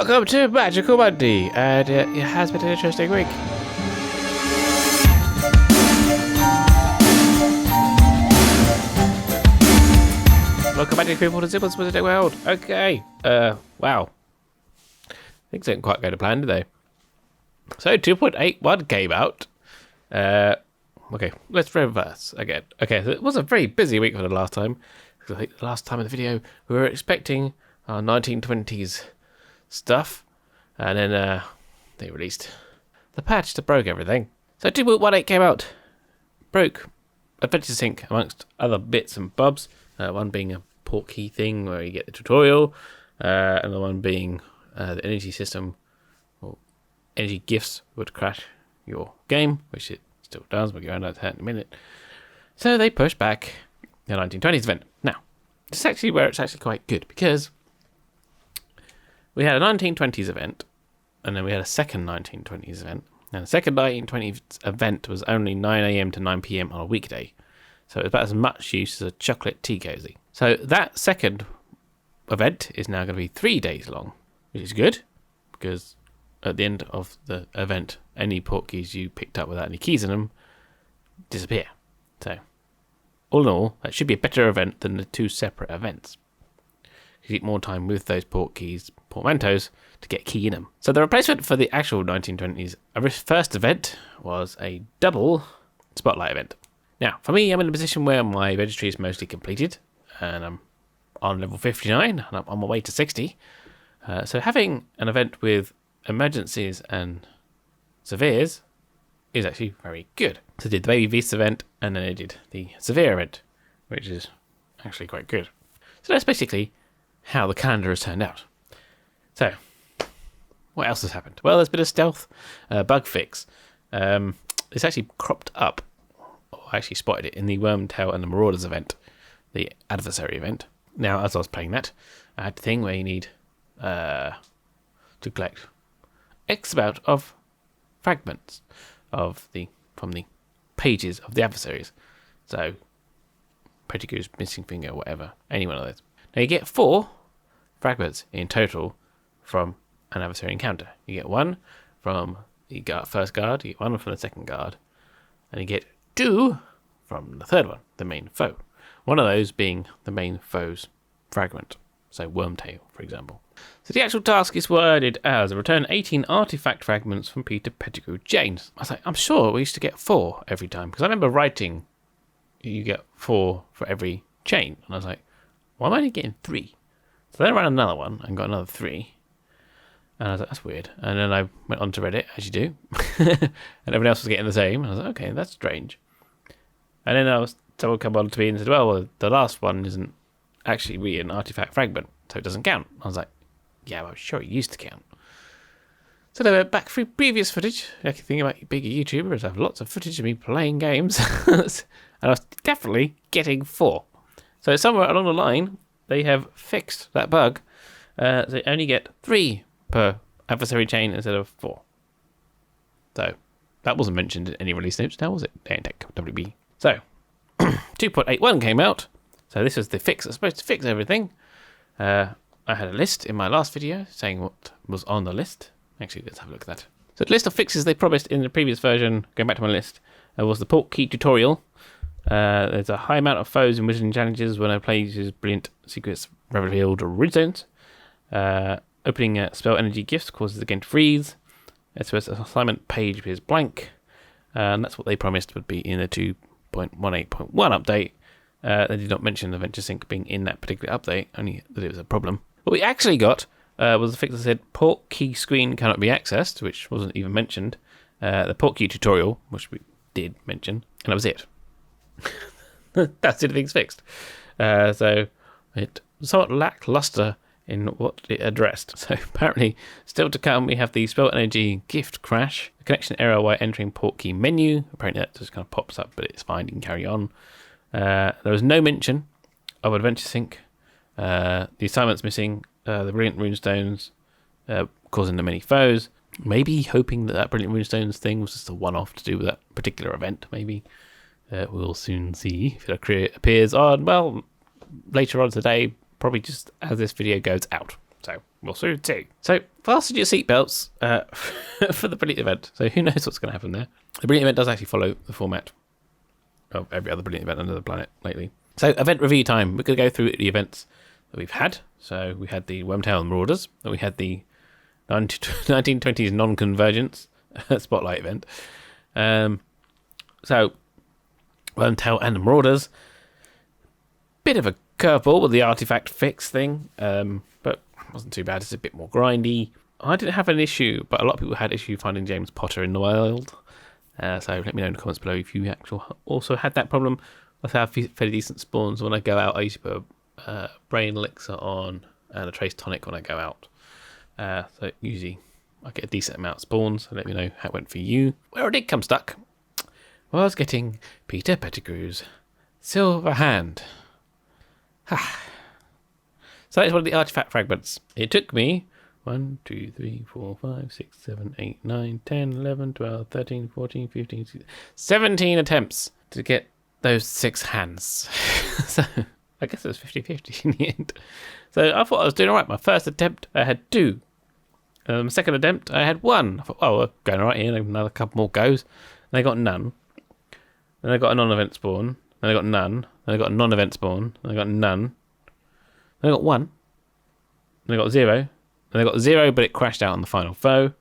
Welcome to Magical Monday, and it has been an interesting week. Welcome back, people, to Zealman's Wizarding World. Okay, wow. Things didn't quite go to plan, did they? So 2.81 came out. Okay, let's reverse again. Okay, so it was a very busy week for the last time. I think the last time in the video we were expecting our 1920s stuff, and then they released the patch that broke everything. So 2.18 came out, broke Adventure Sync amongst other bits and bobs. One being a port key thing where you get the tutorial, and the one being the energy system or energy gifts would crash your game, which it still does. We'll go around that in a minute. So they pushed back the 1920s event. Now, this is actually where it's actually quite good, because we had a 1920s event, and then we had a second 1920s event. And the second 1920s event was only 9 AM to 9 PM on a weekday. So it was about as much use as a chocolate tea cozy. So that second event is now going to be 3 days long, which is good, because at the end of the event, any port keys you picked up without any keys in them disappear. So all in all, that should be a better event than the two separate events. You get more time with those port keys, portmanteaus, to get a key in them. So the replacement for the actual 1920s first event was a double spotlight event. Now, for me, I'm in a position where my registry is mostly completed, and I'm on level 59, and I'm on my way to 60. So having an event with emergencies and severes is actually very good. So I did the Baby Beast event, and then I did the severe event, which is actually quite good. So that's basically how the calendar has turned out. So, what else has happened? Well, there's been a stealth bug fix. It's actually cropped up. I actually spotted it in the Wormtail and the Marauders event, the adversary event. Now, as I was playing that, I had the thing where you need to collect X amount of fragments from the pages of the adversaries. So, Pettigrew's Missing Finger, whatever, any one of those. Now you get 4 fragments in total from an adversary encounter. You get 1 from the first guard, you get 1 from the second guard, and you get 2 from the third one, the main foe. One of those being the main foe's fragment, so Wormtail, for example. So the actual task is worded as return 18 artifact fragments from Peter Pettigrew James. I was like, I'm sure we used to get 4 every time, because I remember writing you get 4 for every chain, and I was like, why am I only getting 3? So then I ran another one and got another 3. And I was like, that's weird. And then I went on to Reddit, as you do. And everyone else was getting the same. And I was like, okay, that's strange. And then someone come on to me and said, well, the last one isn't actually really an artifact fragment, so it doesn't count. I was like, yeah, well, I'm sure it used to count. So they went back through previous footage. The thing about bigger YouTubers, I have lots of footage of me playing games. And I was definitely getting 4. So somewhere along the line, they have fixed that bug. They only get 3 per adversary chain instead of 4. So that wasn't mentioned in any release notes, now was it? Niantic, WB. So 2.81 came out. So this was the fix that's supposed to fix everything. I had a list in my last video saying what was on the list. Actually, let's have a look at that. So the list of fixes they promised in the previous version, going back to my list, was the port key tutorial. There's a high amount of foes in wizarding challenges when I play uses brilliant secrets revealed runestones. Opening spell energy gifts causes the game to freeze. So its assignment page appears blank. And that's what they promised would be in the 2.18.1 update. They did not mention Adventure Sync being in that particular update, only that it was a problem. What we actually got was a fix that said port key screen cannot be accessed, which wasn't even mentioned. The port key tutorial, which we did mention, and that was it. That's it, things fixed. So it was somewhat lackluster in what it addressed. So apparently, still to come, we have the spell energy gift crash, a connection error while entering port key menu. Apparently that just kind of pops up, but it's fine, you can carry on. There was no mention of Adventure Sync. The assignment's missing. The brilliant runestones causing the many foes. Maybe hoping that brilliant runestones thing was just a one-off to do with that particular event, maybe. We'll soon see if it appears on, well, later on today, probably just as this video goes out. So We'll soon see. So, fasten your seatbelts for the Brilliant event. So, who knows what's going to happen there? The Brilliant event does actually follow the format of every other Brilliant event under the planet lately. So, event review time. We're going to go through the events that we've had. So, we had the Wormtail Marauders. We had the 1920s non-convergence spotlight event. So, Wormtail and the Marauders. Bit of a curveball with the artifact fix thing. But wasn't too bad. It's a bit more grindy. I didn't have an issue, but a lot of people had issue finding James Potter in the wild. So let me know in the comments below if you also had that problem. I have fairly decent spawns when I go out. I usually put a brain elixir on and a trace tonic when I go out. So usually I get a decent amount of spawns. So let me know how it went for you. Where I did come stuck was getting Peter Pettigrew's Silver Hand. So that's one of the artifact fragments. It took me 1, 2, 3, 4, 5, 6, 7, 8, 9, 10, 11, 12, 13, 14, 15, 16, 17 attempts to get those 6 hands. So I guess it was 50-50 in the end. So I thought I was doing all right. My first attempt, I had 2. Second attempt, I had 1. I thought, oh, we're going all right here. Another couple more goes. And I got none. Then I got a non-event spawn. Then I got none. Then I got a non-event spawn. Then I got none. Then I got 1. Then I got 0. Then I got 0, but it crashed out on the final foe.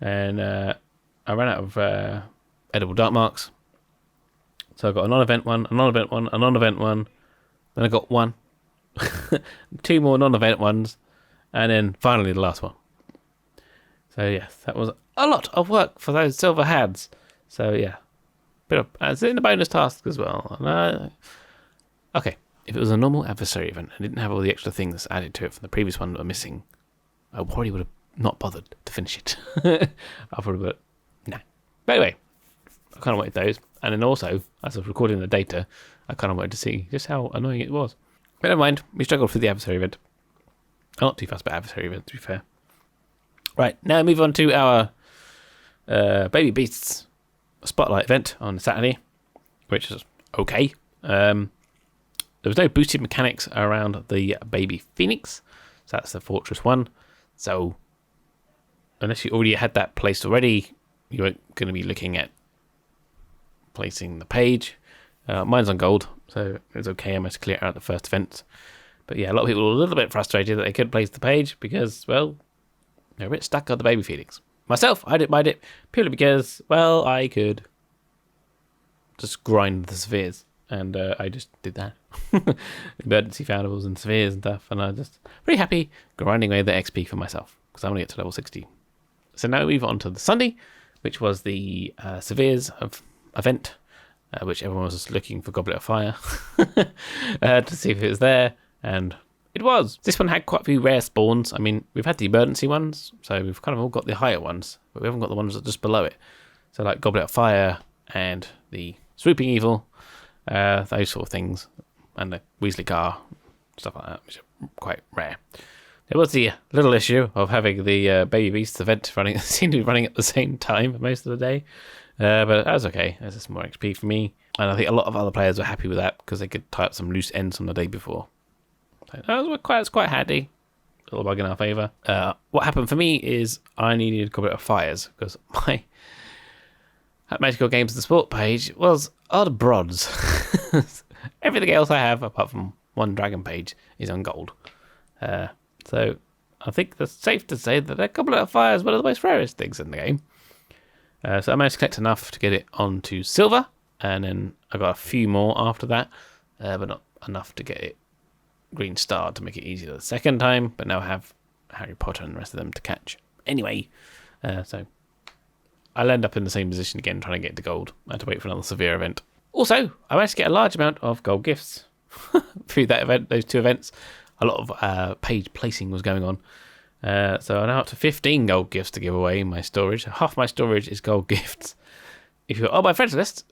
And I ran out of edible dark marks. So I got a non-event one, a non-event one, a non-event one. Then I got 1. 2 more non-event ones. And then finally the last one. So yes, that was a lot of work for those silver hands. So yeah. Bit of, it's in the bonus task as well. And, okay. If it was a normal adversary event and didn't have all the extra things added to it from the previous one that were missing, I probably would have not bothered to finish it. I probably would have, nah. But anyway, I kind of wanted those. And then also, as I was recording the data, I kind of wanted to see just how annoying it was. But never mind, we struggled through the adversary event. I'm not too fast about adversary event, to be fair. Right, now move on to our Baby Beasts Spotlight event on Saturday, which is okay. There was no boosted mechanics around the Baby Phoenix, so that's the Fortress 1. So, unless you already had that placed already, you weren't going to be looking at placing the page. Mine's on gold, so it was okay. I managed to clear it out the first event. But yeah, a lot of people were a little bit frustrated that they couldn't place the page because, well, they're a bit stuck on the Baby Phoenix. Myself, I didn't mind it purely because, well, I could just grind the spheres. And I just did that. Emergency foundables and spheres and stuff. And I'm just pretty happy grinding away the XP for myself. Because I want to get to level 60. So now we move on to the Sunday, which was the spheres event. Which everyone was just looking for Goblet of Fire. To see if it was there. And it was. This one had quite a few rare spawns. I mean, we've had the emergency ones. So we've kind of all got the higher ones. But we haven't got the ones that are just below it. So like Goblet of Fire and the Swooping Evil. Those sort of things, and the Weasley car, stuff like that, which are quite rare. There was the little issue of having the Baby Beasts event seemed to be running at the same time most of the day, but that was okay. That's just more XP for me, and I think a lot of other players were happy with that because they could tie up some loose ends from the day before. So that was quite handy. A little bug in our favour. What happened for me is I needed a couple of fires because my Magical Games of the Sport page was odd brods. Everything else I have, apart from one dragon page, is on gold. So I think it's safe to say that a couple of fires is one of the most rarest things in the game. So I managed to collect enough to get it onto silver, and then I got a few more after that, but not enough to get it green star to make it easier the second time. But now I have Harry Potter and the rest of them to catch. Anyway, so I'll end up in the same position again, trying to get to gold. I had to wait for another severe event. Also, I managed to get a large amount of gold gifts through that event, those 2 events. A lot of page placing was going on. So I'm now up to 15 gold gifts to give away in my storage. Half my storage is gold gifts. If you're on my friends list,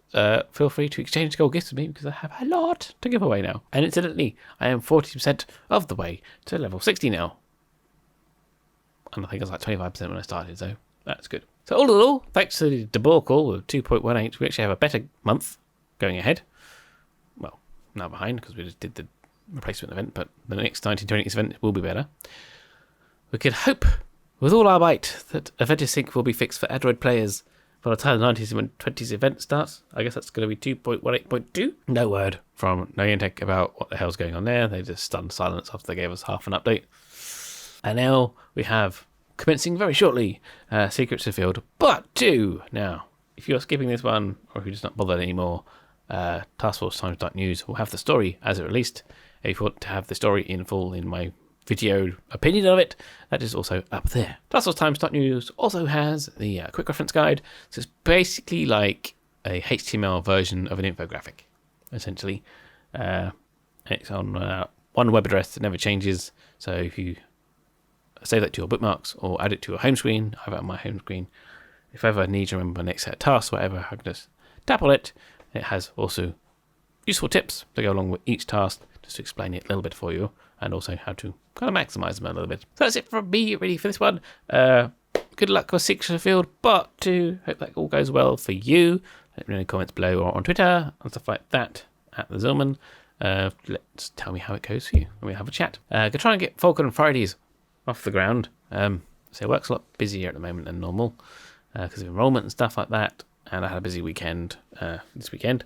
feel free to exchange gold gifts with me because I have a lot to give away now. And incidentally, I am 40% of the way to level 60 now. And I think I was like 25% when I started, so that's good. So all in all, thanks to the debacle of 2.18, we actually have a better month going ahead. Well, now behind because we just did the replacement event, but the next 1920s event will be better. we could hope with all our might that Adventure Sync will be fixed for Android players by the time the 90s and 20s event starts. I guess that's going to be 2.18.2. No word from Niantic about what the hell's going on there. They just stunned silence after they gave us half an update. And now we have, commencing very shortly, Secrets of the Field Part 2. Now, if you're skipping this one, or if you're just not bothered anymore, Taskforce Times.news will have the story as it released. If you want to have the story in full in my video opinion of it, that is also up there. Taskforce Times.news also has the quick reference guide. So it's basically like a HTML version of an infographic, essentially. It's on one web address that never changes. So if you save that to your bookmarks or add it to your home screen, I have it on my home screen. If ever I need to remember next set of tasks, whatever, I can just tap on it. It has also useful tips to go along with each task, just to explain it a little bit for you, and also how to kind of maximize them a little bit. So that's it from me, really, for this one. Good luck with Secrets of the Field Part 2. Hope that all goes well for you. Let me know in the comments below or on Twitter and stuff like that at the Zealman. Let's tell me how it goes for you when we have a chat. Gonna try and get Falcon and Fridays off the ground. So work's a lot busier at the moment than normal because of enrollment and stuff like that. And I had a busy weekend this weekend,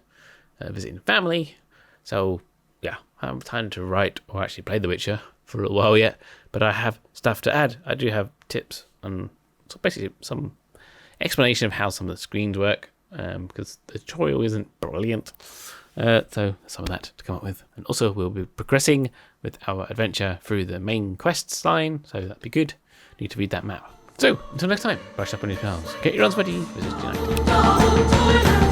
visiting family. So yeah, I haven't time to write or actually play The Witcher for a little while yet, but I have stuff to add. I do have tips and so basically some explanation of how some of the screens work, because the tutorial isn't brilliant. So some of that to come up with. And also we'll be progressing with our adventure through the main quests line, so that'd be good. Need to read that map. So until next time, brush up on your pals, get your runs ready, visit Niantic.